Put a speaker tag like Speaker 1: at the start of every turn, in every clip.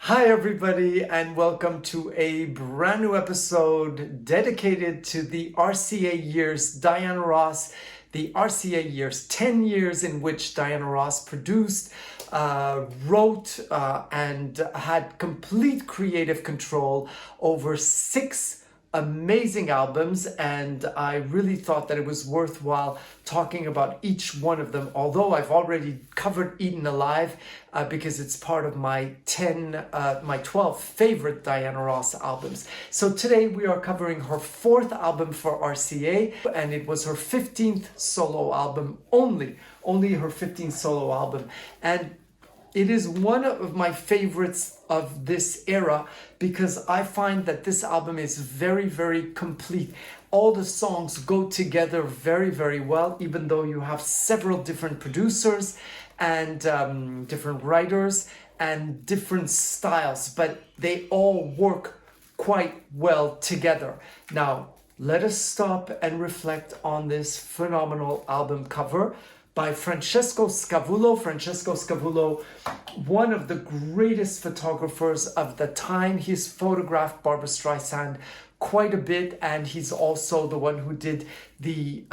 Speaker 1: Hi, everybody, and welcome to a brand new episode dedicated to the RCA years, Diana Ross, the RCA years, 10 years in which Diana Ross produced, wrote, and had complete creative control over 6 amazing albums, and I really thought that it was worthwhile talking about each one of them, although I've already covered Eaten Alive because it's part of my 12 favorite Diana Ross albums. So today we are covering her 4th album for RCA, and it was her 15th solo album, only her 15th solo album. And it is one of my favorites of this era because I find that this album is very, very complete. All the songs go together very, very well, even though you have several different producers and different writers and different styles, but they all work quite well together. Now, let us stop and reflect on this phenomenal album cover by Francesco Scavulo. Francesco Scavulo, one of the greatest photographers of the time. He's photographed Barbra Streisand quite a bit, and he's also the one who did the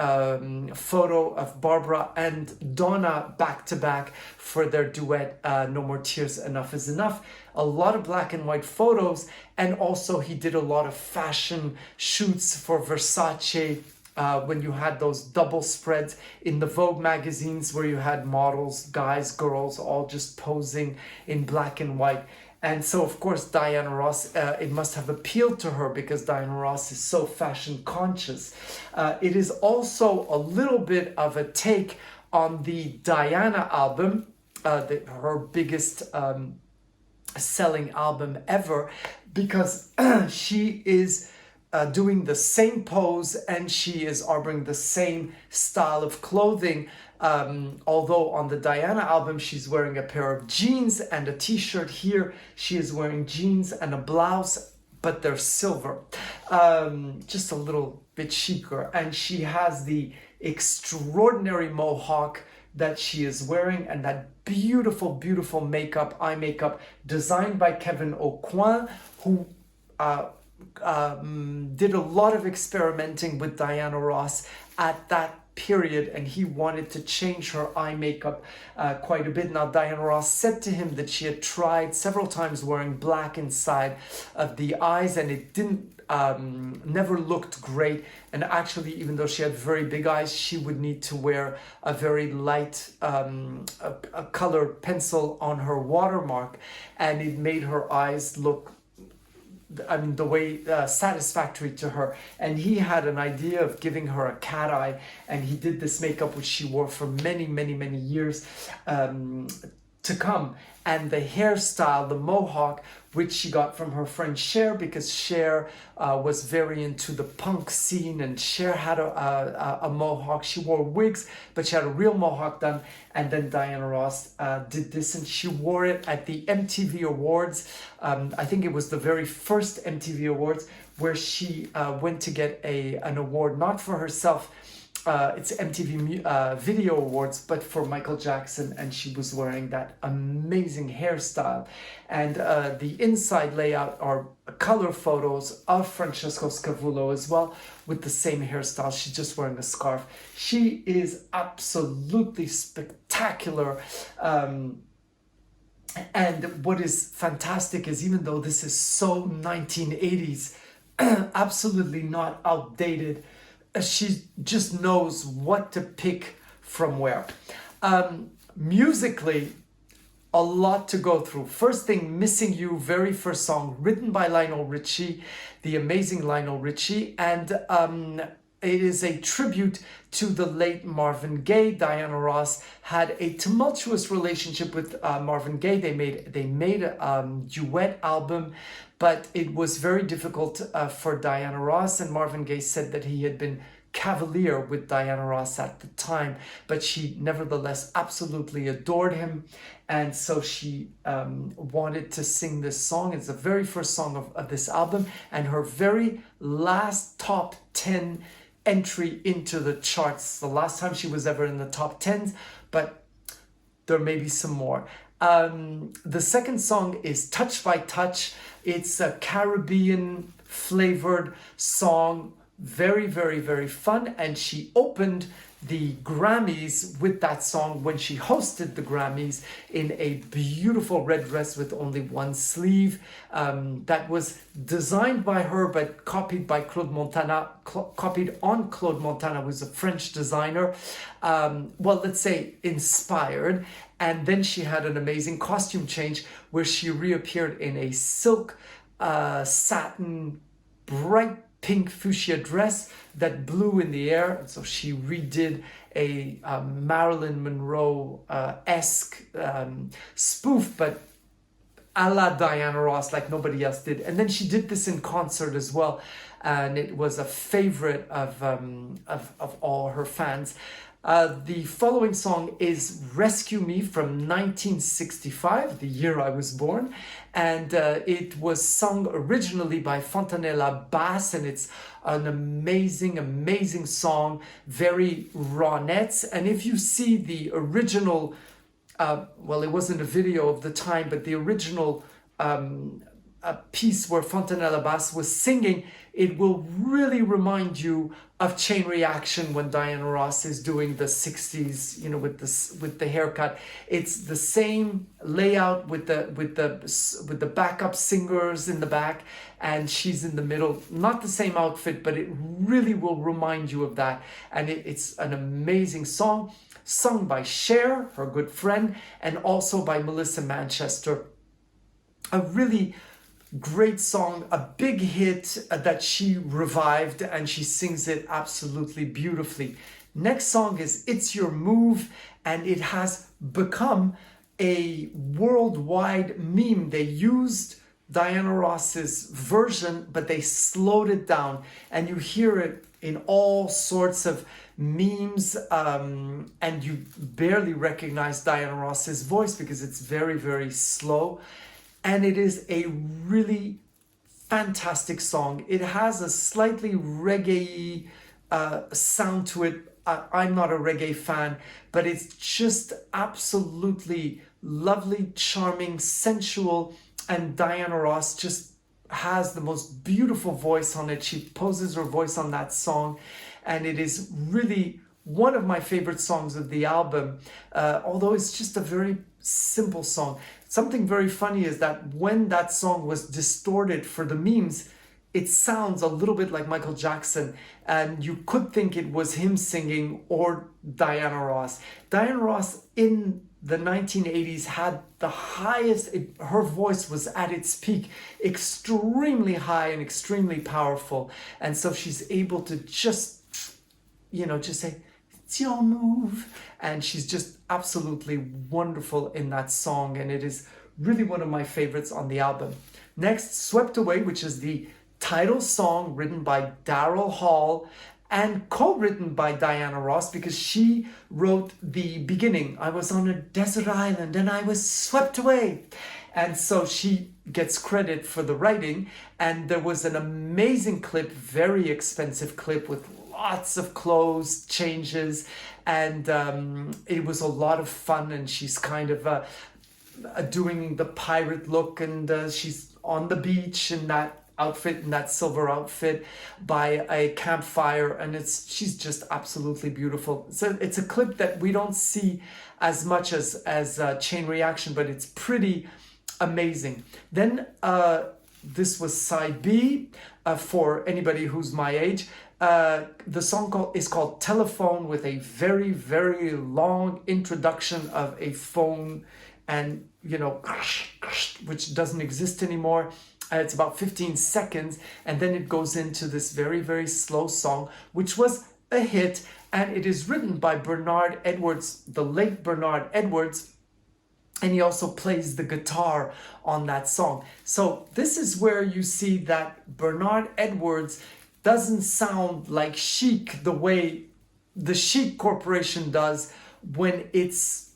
Speaker 1: photo of Barbara and Donna back to back for their duet, No More Tears, Enough Is Enough. A lot of black and white photos, and also he did a lot of fashion shoots for Versace, when you had those double spreads in the Vogue magazines where you had models, guys, girls, all just posing in black and white. And so, of course, Diana Ross, it must have appealed to her because Diana Ross is so fashion conscious. It is also a little bit of a take on the Diana album, her biggest selling album ever, because she is doing the same pose and she is harboring the same style of clothing. Although on the Diana album, she's wearing a pair of jeans and a t-shirt. Here, she is wearing jeans and a blouse, but they're silver. Just a little bit chicer. And she has the extraordinary mohawk that she is wearing and that beautiful, beautiful makeup, eye makeup, designed by Kevin Aucoin, who did a lot of experimenting with Diana Ross at that period, and he wanted to change her eye makeup quite a bit. Now, Diana Ross said to him that she had tried several times wearing black inside of the eyes, and it didn't never looked great. And actually, even though she had very big eyes, she would need to wear a very light a color pencil on her watermark, and it made her eyes look, the way satisfactory to her. And he had an idea of giving her a cat eye, and he did this makeup which she wore for many, many, many years to come. And the hairstyle, the mohawk, which she got from her friend Cher, because Cher was very into the punk scene, and Cher had a mohawk. She wore wigs, but she had a real mohawk done. And then Diana Ross did this, and she wore it at the MTV Awards. I think it was the very first MTV Awards where she went to get an award, not for herself. It's MTV Video Awards, but for Michael Jackson, and she was wearing that amazing hairstyle. And the inside layout are color photos of Francesco Scavulo as well, with the same hairstyle. She's just wearing a scarf. She is absolutely spectacular. And what is fantastic is, even though this is so 1980s, absolutely not outdated, she just knows what to pick from where. Musically, a lot to go through. First thing, Missing You, very first song, written by Lionel Ritchie, the amazing Lionel Ritchie, and it is a tribute to the late Marvin Gaye. Diana Ross had a tumultuous relationship with Marvin Gaye. They made a duet album, but it was very difficult for Diana Ross, and Marvin Gaye said that he had been cavalier with Diana Ross at the time, but she nevertheless absolutely adored him, and so she wanted to sing this song. It's the very first song of this album, and her very last top 10 entry into the charts. The last time she was ever in the top 10s, but there may be some more. The second song is Touch by Touch. It's a Caribbean flavored song, very, very, very fun. And she opened the Grammys with that song when she hosted the Grammys in a beautiful red dress with only one sleeve, that was designed by her but copied by Claude Montana, copied on Claude Montana, who's a French designer. Well, let's say inspired. And then she had an amazing costume change where she reappeared in a silk satin bright pink fuchsia dress that blew in the air. And so she redid a Marilyn Monroe-esque spoof, but a la Diana Ross, like nobody else did. And then she did this in concert as well, and it was a favorite of all her fans. The following song is Rescue Me from 1965, the year I was born. And it was sung originally by Fontanella Bass, and it's an amazing, amazing song, very rawnette. And if you see the original, well, it wasn't a video of the time, but the original a piece where Fontanella Bass was singing, it will really remind you of Chain Reaction when Diana Ross is doing the 60s, you know, with the haircut. It's the same layout with the backup singers in the back, and she's in the middle. Not the same outfit, but it really will remind you of that. And it's an amazing song, sung by Cher, her good friend, and also by Melissa Manchester. A really great song, a big hit that she revived, and she sings it absolutely beautifully. Next song is It's Your Move, and it has become a worldwide meme. They used Diana Ross's version, but they slowed it down, and you hear it in all sorts of memes, and you barely recognize Diana Ross's voice because it's very, very slow. And it is a really fantastic song. It has a slightly reggae sound to it. I'm not a reggae fan, but it's just absolutely lovely, charming, sensual. And Diana Ross just has the most beautiful voice on it. She poses her voice on that song. And it is really one of my favorite songs of the album, although it's just a very simple song. Something very funny is that when that song was distorted for the memes, it sounds a little bit like Michael Jackson, and you could think it was him singing or Diana Ross. Diana Ross in the 1980s had the highest, her voice was at its peak, extremely high and extremely powerful. And so she's able to just, you know, just say, it's your move. And she's just absolutely wonderful in that song. And it is really one of my favorites on the album. Next, Swept Away, which is the title song written by Daryl Hall and co-written by Diana Ross, because she wrote the beginning. I was on a desert island and I was swept away. And so she gets credit for the writing. And there was an amazing clip, very expensive clip with lots of clothes changes, and it was a lot of fun. And she's kind of doing the pirate look, and she's on the beach in that outfit, in that silver outfit by a campfire, and she's just absolutely beautiful. So it's a clip that we don't see as much as Chain Reaction, but it's pretty amazing. Then this was side B, for anybody who's my age. The song is called Telephone, with a very, very long introduction of a phone, and, you know, which doesn't exist anymore. It's about 15 seconds, and then it goes into this very, very slow song, which was a hit, and it is written by Bernard Edwards, the late Bernard Edwards, and he also plays the guitar on that song. So this is where you see that Bernard Edwards doesn't sound like Chic the way the Chic Corporation does when it's,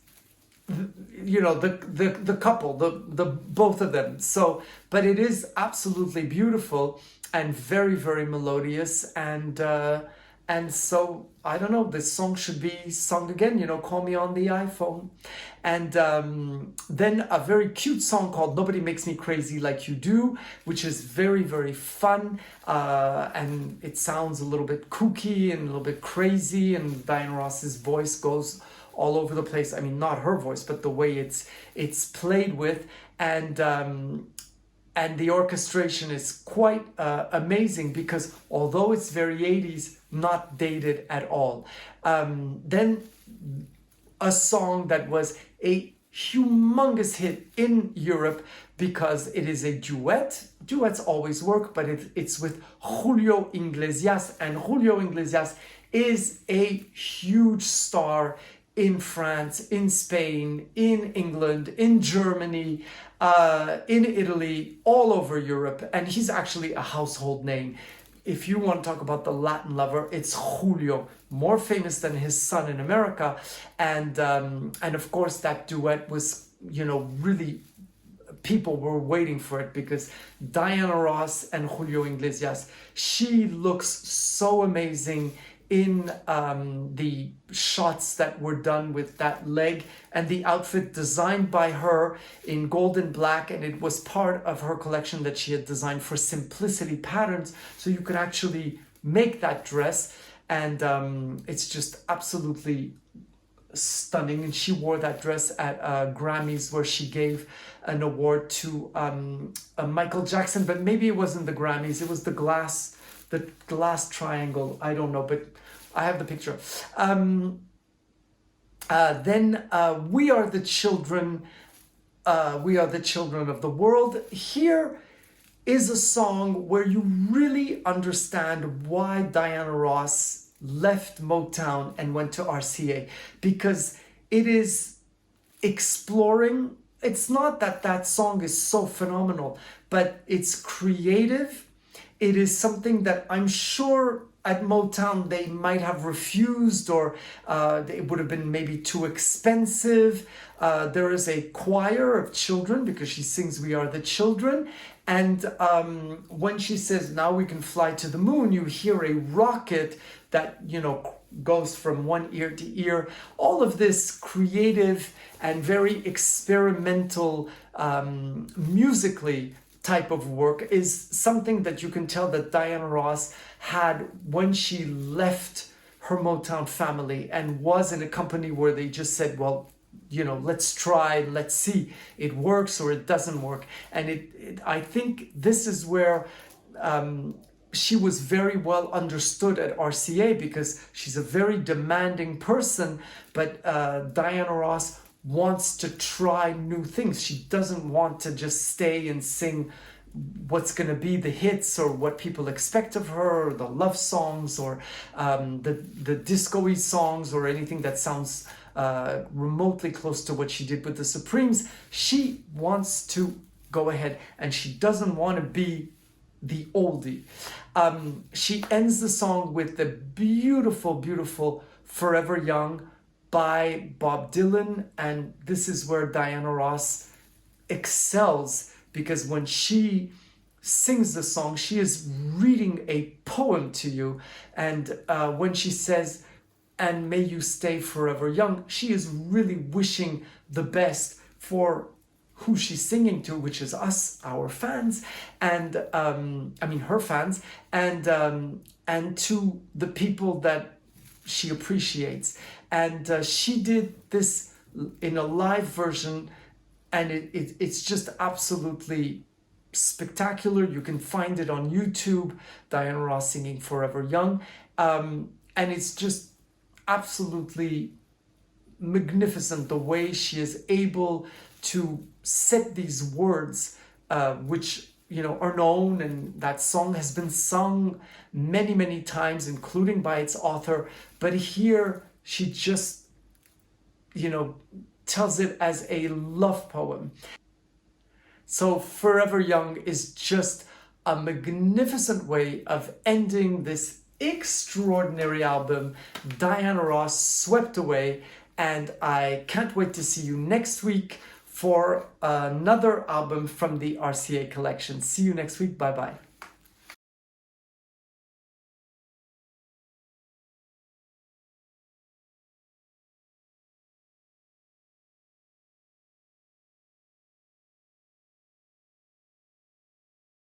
Speaker 1: you know, the couple, the both of them. So, but it is absolutely beautiful and very, very melodious, and And so, I don't know, this song should be sung again, Call Me on the iPhone. And then a very cute song called Nobody Makes Me Crazy Like You Do, which is very, very fun. And it sounds a little bit kooky and a little bit crazy. And Diana Ross's voice goes all over the place. I mean, not her voice, but the way it's played with. And the orchestration is quite amazing, because although it's very 80s, not dated at all. Then a song that was a humongous hit in Europe, because it is a duet. Duets always work, but it's with Julio Iglesias, and Julio Iglesias is a huge star in France, in Spain, in England, in Germany, in Italy, all over Europe. And he's actually a household name. If you want to talk about the Latin lover, it's Julio, more famous than his son in America. And of course, that duet was, really, people were waiting for it, because Diana Ross and Julio Iglesias, she looks so amazing in the shots that were done with that leg, and the outfit designed by her in gold and black, and it was part of her collection that she had designed for Simplicity Patterns, so you could actually make that dress, and it's just absolutely stunning. And she wore that dress at Grammys, where she gave an award to Michael Jackson, but maybe it wasn't the Grammys, it was the glass triangle, I don't know, but I have the picture. Then We Are the Children, We Are the Children of the World. Here is a song where you really understand why Diana Ross left Motown and went to RCA, because it is exploring. It's not that song is so phenomenal, but it's creative. It is something that I'm sure at Motown they might have refused, or it would have been maybe too expensive. There is a choir of children, because she sings We Are the Children. And when she says, now we can fly to the moon, you hear a rocket that, goes from one ear to ear. All of this creative and very experimental musically type of work is something that you can tell that Diana Ross had when she left her Motown family and was in a company where they just said, well, let's try, let's see, it works or it doesn't work. And I think this is where she was very well understood at RCA, because she's a very demanding person, but Diana Ross wants to try new things. She doesn't want to just stay and sing what's going to be the hits or what people expect of her, or the love songs, or the disco-y songs, or anything that sounds remotely close to what she did with the Supremes. She wants to go ahead, and she doesn't want to be the oldie. She ends the song with the beautiful, beautiful Forever Young by Bob Dylan, and this is where Diana Ross excels, because when she sings the song, she is reading a poem to you, and when she says, and may you stay forever young, she is really wishing the best for who she's singing to, which is us, our fans, and her fans, and to the people that she appreciates. And she did this in a live version, and it's just absolutely spectacular. You can find it on YouTube, Diana Ross singing Forever Young, and it's just absolutely magnificent the way she is able to set these words, which are known, and that song has been sung many, many times, including by its author. But here she just, tells it as a love poem. So Forever Young is just a magnificent way of ending this extraordinary album. Diana Ross swept away, and I can't wait to see you next week for another album from the RCA collection. See you next week. Bye bye.